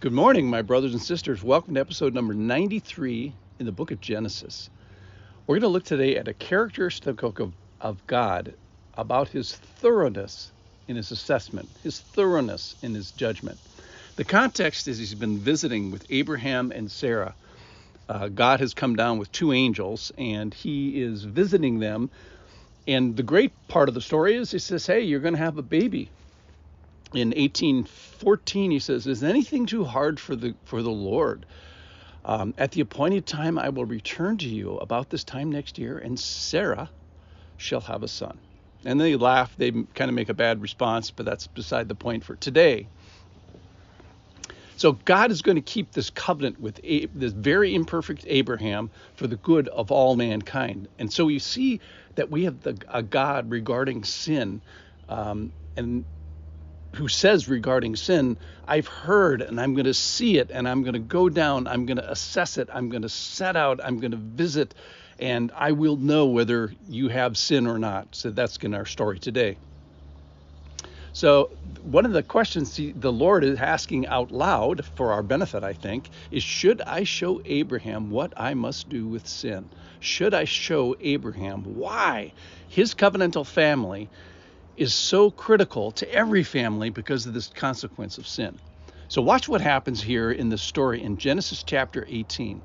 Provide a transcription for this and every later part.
Good morning, my brothers and sisters. Welcome to episode number 93 in the book of Genesis. We're going to look today at a characteristic of God about his thoroughness in his assessment, his thoroughness in his judgment. The context is he's been visiting with Abraham and Sarah. God has come down with two angels, and he is visiting them. And the great part of the story is he says, hey, you're going to have a baby. In 18:14, he says, is anything too hard for the Lord? At the appointed time, I will return to you about this time next year, and Sarah shall have a son. And they laugh. They kind of make a bad response, but that's beside the point for today. So God is going to keep this covenant with this very imperfect Abraham for the good of all mankind. And so you see that we have a God regarding sin, and who says regarding sin, I've heard and I'm going to see it, and I'm going to go down, I'm going to assess it, I'm going to set out, I'm going to visit, and I will know whether you have sin or not. So that's in our story today. So one of the questions the Lord is asking out loud for our benefit, I think, is should I show Abraham what I must do with sin? Should I show Abraham why his covenantal family is so critical to every family because of this consequence of sin? So watch what happens here in the story in Genesis chapter 18,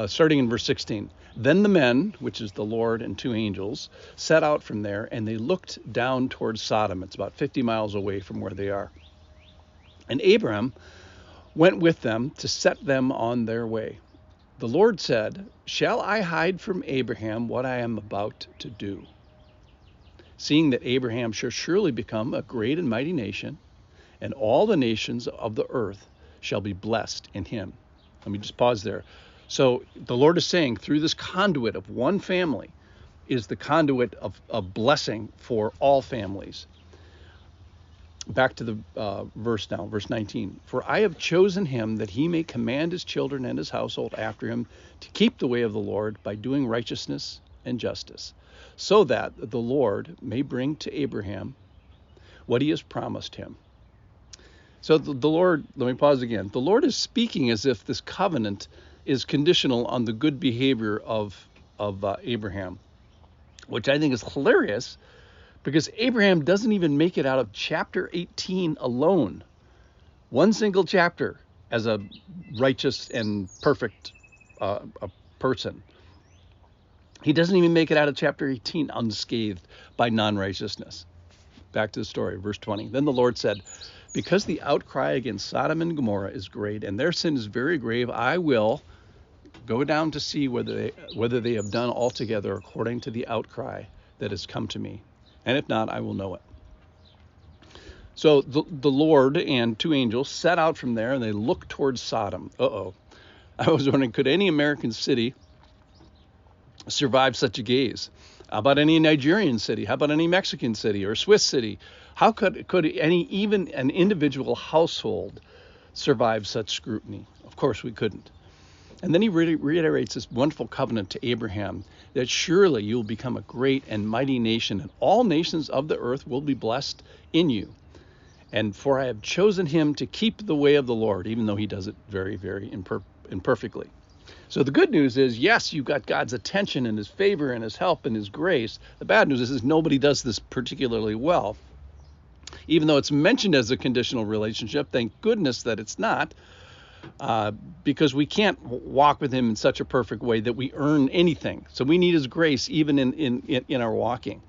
starting in verse 16. Then the men, which is the Lord and two angels, set out from there, and they looked down towards Sodom. It's about 50 miles away from where they are. And Abraham went with them to set them on their way. The Lord said, shall I hide from Abraham what I am about to do? Seeing that Abraham shall surely become a great and mighty nation, and all the nations of the earth shall be blessed in him. Let me just pause there. So the Lord is saying through this conduit of one family is the conduit of blessing for all families. Back to the verse now, verse 19. For I have chosen him that he may command his children and his household after him to keep the way of the Lord by doing righteousness and justice, so that the Lord may bring to Abraham what he has promised him. So the Lord, let me pause again. The Lord is speaking as if this covenant is conditional on the good behavior of Abraham, which I think is hilarious because Abraham doesn't even make it out of chapter 18 alone. One single chapter as a righteous and perfect a person. He doesn't even make it out of chapter 18 unscathed by non-righteousness. Back to the story, verse 20. Then the Lord said, because the outcry against Sodom and Gomorrah is great, and their sin is very grave, I will go down to see whether they have done altogether according to the outcry that has come to me. And if not, I will know it. So the Lord and two angels set out from there, and they looked towards Sodom. I was wondering, could any American city survive such a gaze? How about any Nigerian city? How about any Mexican city or Swiss city? How could even an individual household survive such scrutiny? Of course we couldn't. And then he reiterates this wonderful covenant to Abraham that surely you'll become a great and mighty nation, and all nations of the earth will be blessed in you. And for I have chosen him to keep the way of the Lord, even though he does it very, very imperfectly. So the good news is, yes, you've got God's attention and his favor and his help and his grace. The bad news is nobody does this particularly well. Even though it's mentioned as a conditional relationship, thank goodness that it's not, because we can't walk with him in such a perfect way that we earn anything. So we need his grace even in our walking.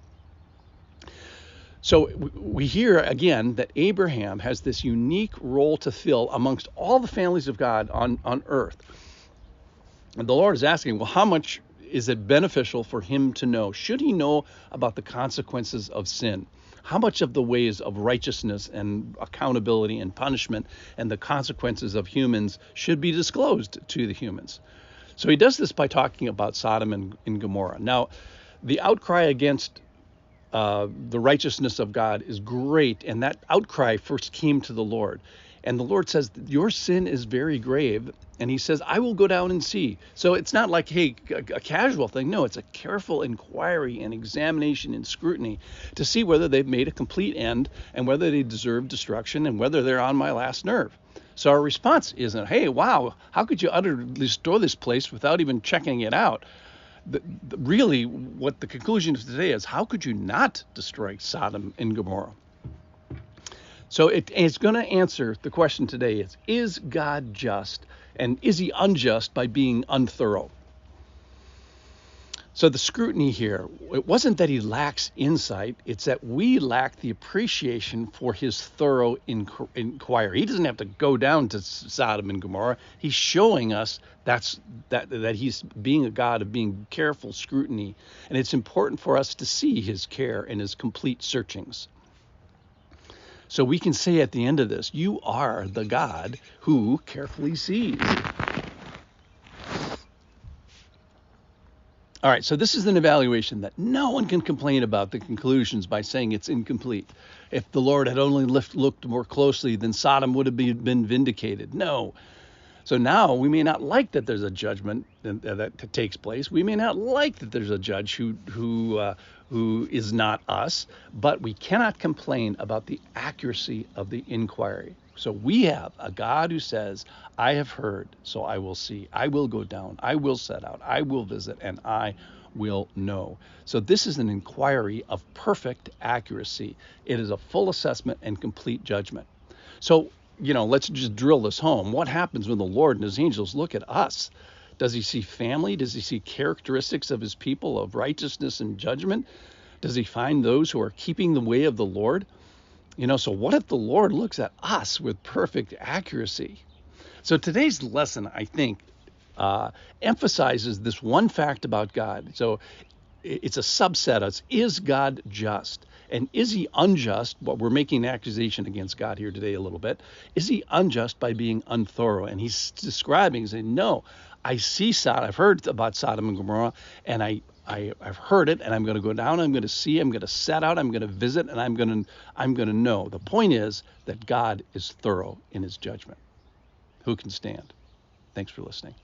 So we hear again that Abraham has this unique role to fill amongst all the families of God on earth. And the Lord is asking, well, how much is it beneficial for him to know? Should he know about the consequences of sin? How much of the ways of righteousness and accountability and punishment and the consequences of humans should be disclosed to the humans? So he does this by talking about Sodom and Gomorrah. Now, the outcry against the righteousness of God is great, and that outcry first came to the Lord. And the Lord says, your sin is very grave. And he says, I will go down and see. So it's not like, hey, a casual thing. No, it's a careful inquiry and examination and scrutiny to see whether they've made a complete end and whether they deserve destruction and whether they're on my last nerve. So our response isn't, hey, wow, how could you utterly destroy this place without even checking it out? Really, what the conclusion of today is, how could you not destroy Sodom and Gomorrah? So it's going to answer the question today is God just, and is he unjust by being unthorough? So the scrutiny here, it wasn't that he lacks insight, it's that we lack the appreciation for his thorough inquiry. He doesn't have to go down to Sodom and Gomorrah. He's showing us that he's being a God of being careful scrutiny, and it's important for us to see his care and his complete searchings. So we can say at the end of this, you are the God who carefully sees. All right, so this is an evaluation that no one can complain about the conclusions by saying it's incomplete. If the Lord had only looked more closely, then Sodom would have been vindicated. No. So now we may not like that there's a judgment that takes place. We may not like that there's a judge who is not us, but we cannot complain about the accuracy of the inquiry. So we have a God who says, I have heard, so I will see. I will go down. I will set out. I will visit, and I will know. So this is an inquiry of perfect accuracy. It is a full assessment and complete judgment. So, let's just drill this home. What happens when the Lord and his angels look at us? Does he see family? Does he see characteristics of his people of righteousness and judgment? Does he find those who are keeping the way of the Lord? So what if the Lord looks at us with perfect accuracy? So today's lesson, I think, emphasizes this one fact about God. So it's a subset. Is God just? And is he unjust? Well, we're making an accusation against God here today a little bit. Is he unjust by being unthorough? And he's describing, saying, no, I see Sodom. I've heard about Sodom and Gomorrah, and I've heard it, and I'm going to go down, I'm going to see, I'm going to set out, I'm going to visit, and I'm going to know. The point is that God is thorough in his judgment. Who can stand? Thanks for listening.